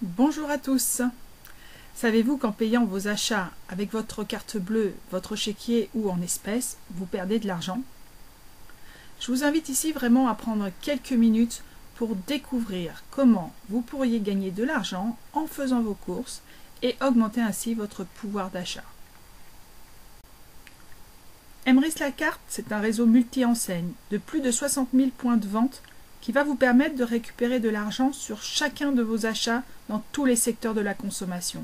Bonjour à tous. Savez-vous qu'en payant vos achats avec votre carte bleue, votre chéquier ou en espèces, vous perdez de l'argent? Je vous invite ici vraiment à prendre quelques minutes pour découvrir comment vous pourriez gagner de l'argent en faisant vos courses et augmenter ainsi votre pouvoir d'achat. Emrys La Carte, c'est un réseau multi-enseignes de plus de 60 000 points de vente qui va vous permettre de récupérer de l'argent sur chacun de vos achats dans tous les secteurs de la consommation.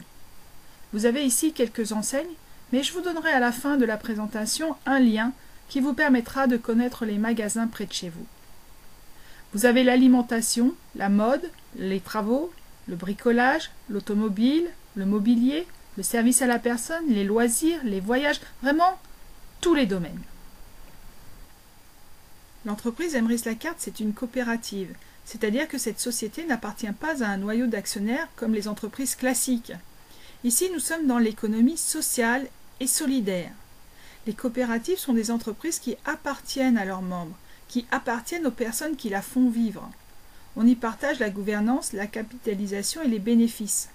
Vous avez ici quelques enseignes, mais je vous donnerai à la fin de la présentation un lien qui vous permettra de connaître les magasins près de chez vous. Vous avez l'alimentation, la mode, les travaux, le bricolage, l'automobile, le mobilier, le service à la personne, les loisirs, les voyages, vraiment tous les domaines. L'entreprise Emrys La Carte, c'est une coopérative, c'est-à-dire que cette société n'appartient pas à un noyau d'actionnaires comme les entreprises classiques. Ici, nous sommes dans l'économie sociale et solidaire. Les coopératives sont des entreprises qui appartiennent à leurs membres, qui appartiennent aux personnes qui la font vivre. On y partage la gouvernance, la capitalisation et les bénéfices.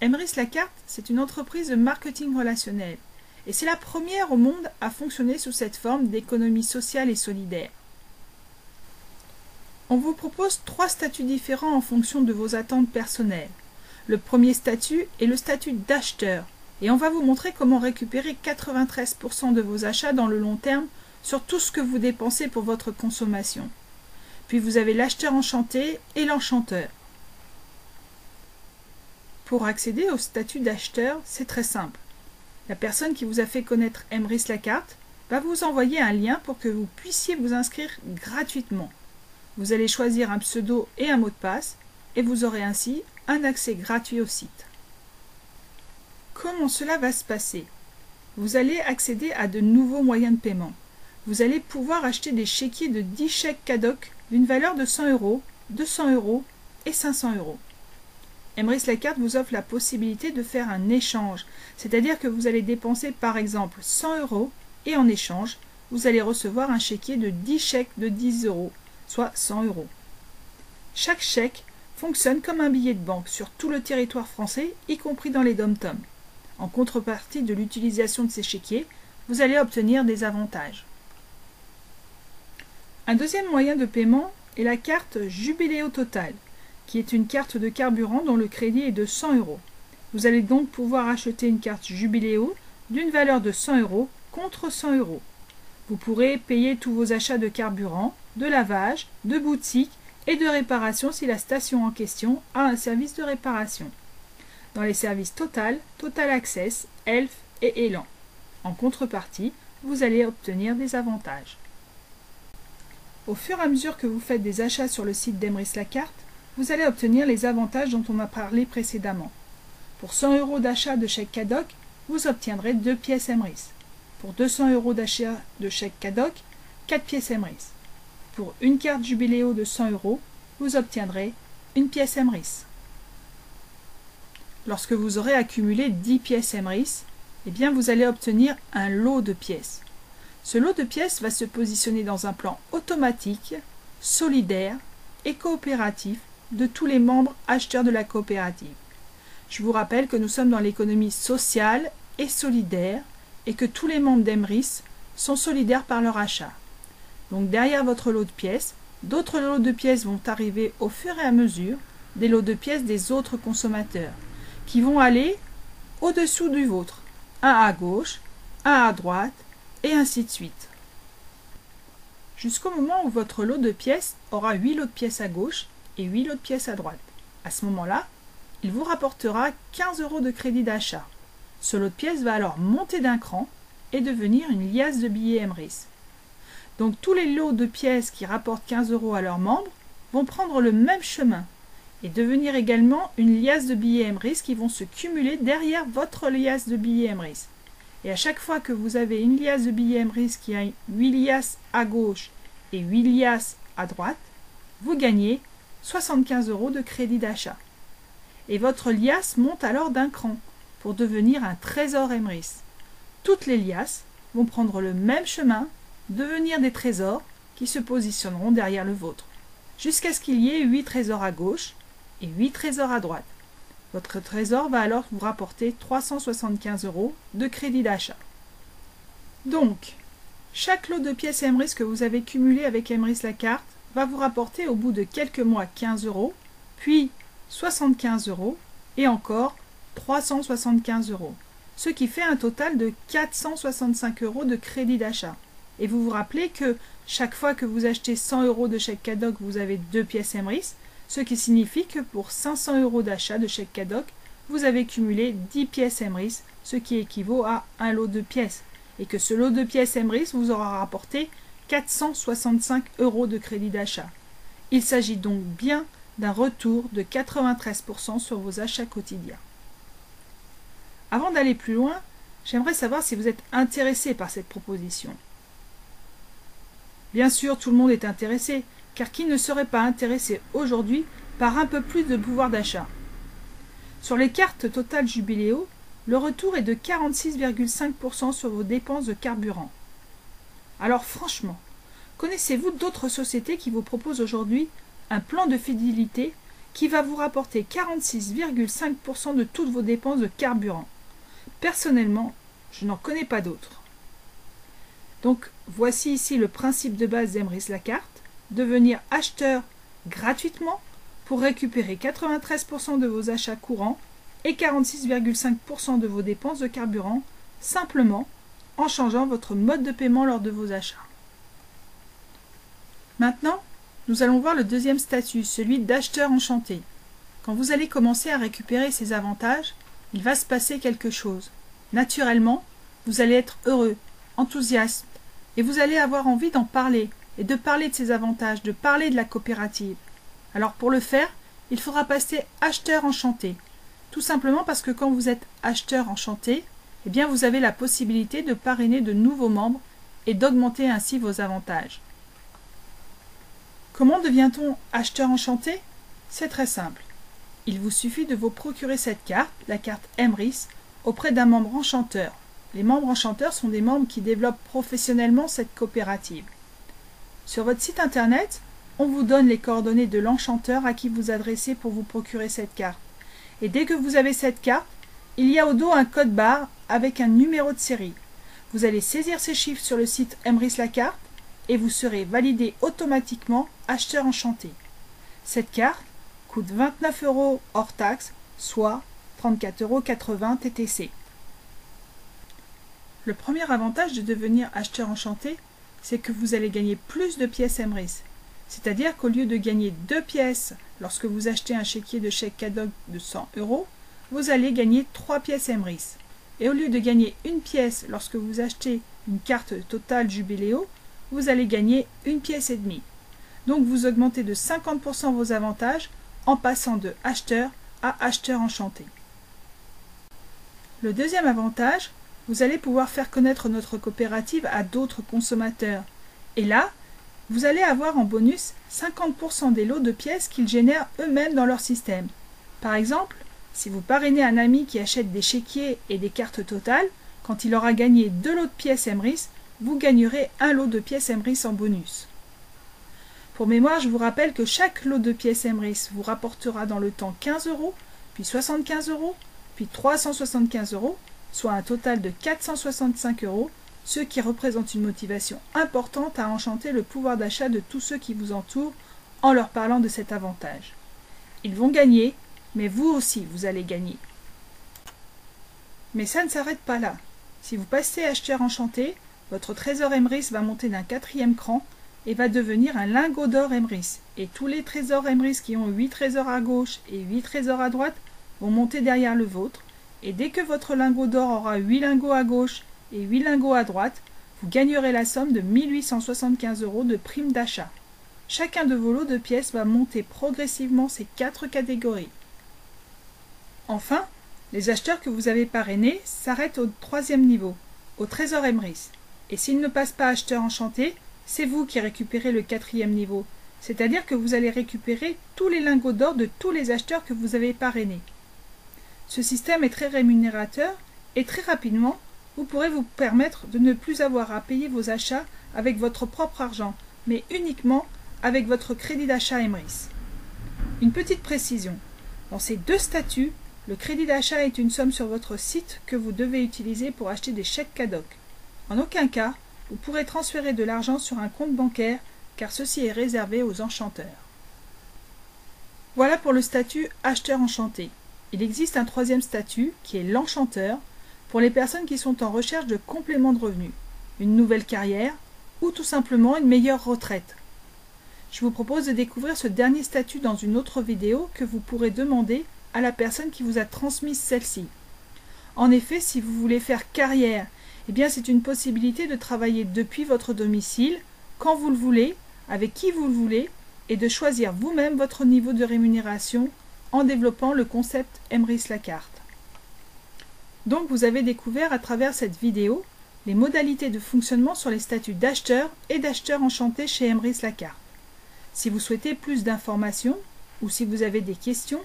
Emrys La Carte, c'est une entreprise de marketing relationnel. Et c'est la première au monde à fonctionner sous cette forme d'économie sociale et solidaire. On vous propose 3 statuts différents en fonction de vos attentes personnelles. Le premier statut est le statut d'acheteur, et on va vous montrer comment récupérer 93% de vos achats dans le long terme sur tout ce que vous dépensez pour votre consommation. Puis vous avez l'acheteur enchanté et l'enchanteur. Pour accéder au statut d'acheteur, c'est très simple. La personne qui vous a fait connaître Emrys La Carte va vous envoyer un lien pour que vous puissiez vous inscrire gratuitement. Vous allez choisir un pseudo et un mot de passe et vous aurez ainsi un accès gratuit au site. Comment cela va se passer? Vous allez accéder à de nouveaux moyens de paiement. Vous allez pouvoir acheter des chéquiers de 10 chèques cadoc d'une valeur de 100 €, 200 € et 500 €. Emrys La Carte vous offre la possibilité de faire un échange, c'est-à-dire que vous allez dépenser par exemple 100 € et en échange, vous allez recevoir un chéquier de 10 chèques de 10 €, soit 100 €. Chaque chèque fonctionne comme un billet de banque sur tout le territoire français, y compris dans les DOM-TOM. En contrepartie de l'utilisation de ces chéquiers, vous allez obtenir des avantages. Un deuxième moyen de paiement est la carte Jubiléo Total, qui est une carte de carburant dont le crédit est de 100 €. Vous allez donc pouvoir acheter une carte Jubiléo d'une valeur de 100 € contre 100 €. Vous pourrez payer tous vos achats de carburant, de lavage, de boutique et de réparation si la station en question a un service de réparation. Dans les services Total, Total Access, Elf et Elan. En contrepartie, vous allez obtenir des avantages. Au fur et à mesure que vous faites des achats sur le site d'Emrys La Carte, vous allez obtenir les avantages dont on a parlé précédemment. Pour 100 € d'achat de chèque cadoc, vous obtiendrez 2 pièces Emrys. Pour 200 € d'achat de chèque cadoc, 4 pièces Emrys. Pour une carte Jubiléo de 100 €, vous obtiendrez une pièce Emrys. Lorsque vous aurez accumulé 10 pièces Emrys, eh bien vous allez obtenir un lot de pièces. Ce lot de pièces va se positionner dans un plan automatique, solidaire et coopératif de tous les membres acheteurs de la coopérative. Je vous rappelle que nous sommes dans l'économie sociale et solidaire et que tous les membres d'Emrys sont solidaires par leur achat. Donc derrière votre lot de pièces, d'autres lots de pièces vont arriver au fur et à mesure des lots de pièces des autres consommateurs qui vont aller au-dessous du vôtre, un à gauche, un à droite et ainsi de suite. Jusqu'au moment où votre lot de pièces aura 8 lots de pièces à gauche et 8 lots de pièces à droite. À ce moment-là, il vous rapportera 15 € de crédit d'achat. Ce lot de pièces va alors monter d'un cran et devenir une liasse de billets Emrys. Donc tous les lots de pièces qui rapportent 15 € à leurs membres vont prendre le même chemin et devenir également une liasse de billets Emrys qui vont se cumuler derrière votre liasse de billets Emrys. Et à chaque fois que vous avez une liasse de billets Emrys qui a 8 liasses à gauche et 8 liasses à droite, vous gagnez 75 € de crédit d'achat. Et votre liasse monte alors d'un cran pour devenir un trésor Emrys. Toutes les liasses vont prendre le même chemin, devenir des trésors qui se positionneront derrière le vôtre, jusqu'à ce qu'il y ait 8 trésors à gauche et 8 trésors à droite. Votre trésor va alors vous rapporter 375 € de crédit d'achat. Donc, chaque lot de pièces Emrys que vous avez cumulé avec Emrys la carte va vous rapporter au bout de quelques mois 15 €, puis 75 € et encore 375 €, ce qui fait un total de 465 € de crédit d'achat. Et vous vous rappelez que chaque fois que vous achetez 100 € de chèque cadeau, vous avez 2 pièces Emrys, ce qui signifie que pour 500 € d'achat de chèque cadeau, vous avez cumulé 10 pièces Emrys, ce qui équivaut à un lot de pièces, et que ce lot de pièces Emrys vous aura rapporté 465 € de crédit d'achat. Il s'agit donc bien d'un retour de 93% sur vos achats quotidiens. Avant d'aller plus loin, j'aimerais savoir si vous êtes intéressé par cette proposition. Bien sûr, tout le monde est intéressé, car qui ne serait pas intéressé aujourd'hui par un peu plus de pouvoir d'achat? Sur les cartes Total Jubiléo, le retour est de 46,5% sur vos dépenses de carburant. Alors franchement, connaissez-vous d'autres sociétés qui vous proposent aujourd'hui un plan de fidélité qui va vous rapporter 46,5% de toutes vos dépenses de carburant? Personnellement, je n'en connais pas d'autres. Donc, voici ici le principe de base d'Emrys la carte, devenir acheteur gratuitement pour récupérer 93% de vos achats courants et 46,5% de vos dépenses de carburant, simplement en changeant votre mode de paiement lors de vos achats. Maintenant, nous allons voir le deuxième statut, celui d'acheteur enchanté. Quand vous allez commencer à récupérer ces avantages, il va se passer quelque chose. Naturellement, vous allez être heureux, enthousiaste, et vous allez avoir envie d'en parler, et de parler de ces avantages, de parler de la coopérative. Alors pour le faire, il faudra passer acheteur enchanté. Tout simplement parce que quand vous êtes acheteur enchanté, eh bien vous avez la possibilité de parrainer de nouveaux membres et d'augmenter ainsi vos avantages. Comment devient-on acheteur enchanté? C'est très simple. Il vous suffit de vous procurer cette carte, la carte Emrys, auprès d'un membre enchanteur. Les membres enchanteurs sont des membres qui développent professionnellement cette coopérative. Sur votre site internet, on vous donne les coordonnées de l'enchanteur à qui vous adressez pour vous procurer cette carte. Et dès que vous avez cette carte, il y a au dos un code barre avec un numéro de série. Vous allez saisir ces chiffres sur le site Emrys la carte et vous serez validé automatiquement acheteur enchanté. Cette carte coûte 29 € hors taxe, soit 34,80 € TTC. Le premier avantage de devenir acheteur enchanté, c'est que vous allez gagner plus de pièces Emrys. C'est-à-dire qu'au lieu de gagner 2 pièces lorsque vous achetez un chéquier de chèque cadeau de 100 €, vous allez gagner 3 pièces Emrys. Et au lieu de gagner une pièce lorsque vous achetez une carte Total Jubiléo, vous allez gagner une pièce et demie. Donc vous augmentez de 50% vos avantages en passant de acheteur à acheteur enchanté. Le deuxième avantage, vous allez pouvoir faire connaître notre coopérative à d'autres consommateurs. Et là, vous allez avoir en bonus 50% des lots de pièces qu'ils génèrent eux-mêmes dans leur système. Par exemple, si vous parrainez un ami qui achète des chéquiers et des cartes Total, quand il aura gagné 2 lots de pièces Emrys, vous gagnerez un lot de pièces Emrys en bonus. Pour mémoire, je vous rappelle que chaque lot de pièces Emrys vous rapportera dans le temps 15 €, puis 75 €, puis 375 €, soit un total de 465 €, ce qui représente une motivation importante à enchanter le pouvoir d'achat de tous ceux qui vous entourent en leur parlant de cet avantage. Ils vont gagner, mais vous aussi vous allez gagner. Mais ça ne s'arrête pas là. Si vous passez acheteur enchanté, votre trésor Emrys va monter d'un 4e cran et va devenir un lingot d'or Emrys. Et tous les trésors Emrys qui ont 8 trésors à gauche et 8 trésors à droite vont monter derrière le vôtre. Et dès que votre lingot d'or aura 8 lingots à gauche et 8 lingots à droite, vous gagnerez la somme de 1875 € de prime d'achat. Chacun de vos lots de pièces va monter progressivement ces 4 catégories. Enfin, les acheteurs que vous avez parrainés s'arrêtent au 3e niveau, au trésor Emrys. Et s'ils ne passent pas acheteur enchanté, c'est vous qui récupérez le 4e niveau. C'est-à-dire que vous allez récupérer tous les lingots d'or de tous les acheteurs que vous avez parrainés. Ce système est très rémunérateur et très rapidement, vous pourrez vous permettre de ne plus avoir à payer vos achats avec votre propre argent, mais uniquement avec votre crédit d'achat Emrys. Une petite précision, Dans ces deux statuts, le crédit d'achat est une somme sur votre site que vous devez utiliser pour acheter des chèques CADOC. En aucun cas, vous pourrez transférer de l'argent sur un compte bancaire car ceci est réservé aux enchanteurs. Voilà pour le statut acheteur enchanté. Il existe un troisième statut qui est l'enchanteur pour les personnes qui sont en recherche de complément de revenus, une nouvelle carrière ou tout simplement une meilleure retraite. Je vous propose de découvrir ce dernier statut dans une autre vidéo que vous pourrez demander à la personne qui vous a transmis celle-ci. En effet, si vous voulez faire carrière, eh bien c'est une possibilité de travailler depuis votre domicile, quand vous le voulez, avec qui vous le voulez, et de choisir vous-même votre niveau de rémunération en développant le concept Emrys Lacarte. Donc vous avez découvert à travers cette vidéo les modalités de fonctionnement sur les statuts d'acheteur et d'acheteur enchanté chez Emrys Lacarte. Si vous souhaitez plus d'informations ou si vous avez des questions,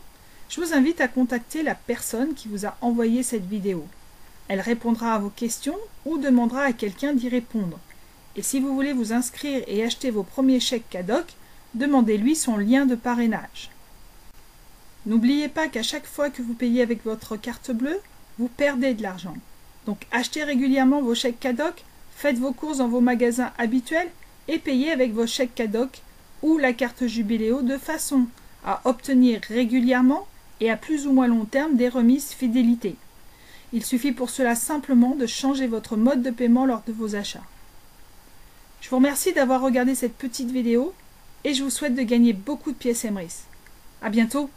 je vous invite à contacter la personne qui vous a envoyé cette vidéo. Elle répondra à vos questions ou demandera à quelqu'un d'y répondre. Et si vous voulez vous inscrire et acheter vos premiers chèques CADOC, demandez-lui son lien de parrainage. N'oubliez pas qu'à chaque fois que vous payez avec votre carte bleue, vous perdez de l'argent. Donc achetez régulièrement vos chèques CADOC, faites vos courses dans vos magasins habituels et payez avec vos chèques CADOC ou la carte Jubiléo de façon à obtenir régulièrement et à plus ou moins long terme des remises fidélité. Il suffit pour cela simplement de changer votre mode de paiement lors de vos achats. Je vous remercie d'avoir regardé cette petite vidéo et je vous souhaite de gagner beaucoup de pièces Emrys. À bientôt!